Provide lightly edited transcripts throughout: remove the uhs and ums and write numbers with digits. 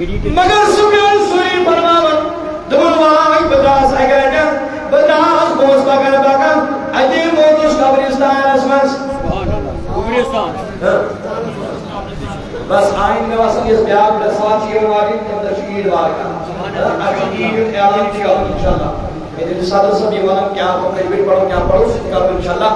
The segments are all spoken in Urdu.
مگر سفیان سوری فرماون دمن وائی بداس اگر بداس بوس بگر بگر ادی موتوس قبرستان اسمس قبرستان بس آئین میں واسن اس بیاب لسوات چیئر والی اندر شہید واقعا عقید اعلان کیا انشاءاللہ میرے صدر صاحب یہ والا کیا پڑھو ستکارو انشاءاللہ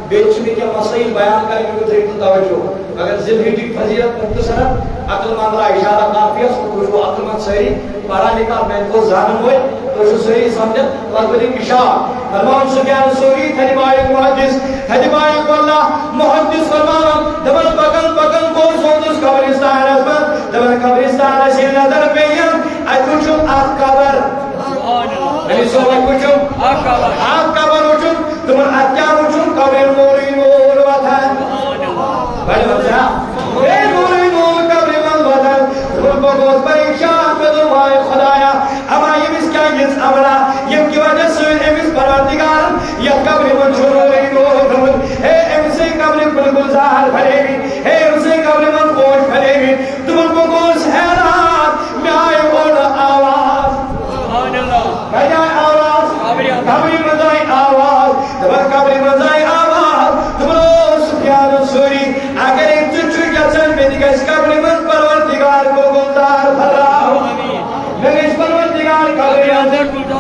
بیچ میں کیا مسائل بیان کریں گے تو توجہ اگر ذلحجہ کی فضیلت مختصر عقل مند را اشارہ کافی ہے تو جو عقل مند سہری پڑھا لکھا میں کو ظالم ہوئے تو جو سہری سمجھت قلبی اشارہ فرمان سفیان ثوری تھنبائے محدث تھنبائے اللہ محدث فرمان دبل بگل بگل کو سوتس قبرستان اسمت دبل قبرستان سے نظر پہیم اکوچم آت قبر نبی صلی اللہ اکوچم آت قبر اچم دبل اتیار اچم قبر موری مول وطن بڑی وطن اے موری مول قبر مول وطن دبل بگوز پریشان بدو مائے خدایا اما یہ اس کیا یہ امرا یہ کی وجہ سے امس پروردگار یہ قبر من چھوڑی مول اے ام سے قبر کل گلزار بھرے گی اے ام سے قبر من خوش بھرے گی دبل بگوز حیران میں آئے اور آواز سبحان اللہ بجائے آواز قبر مزائی آواز دبل قبر مزائی آواز دبلو سفیان سوری اگر ایک چچو جسن میں دیکھا اس قبر من پروردگار کو گلزار بھرا میں اس پروردگار قبر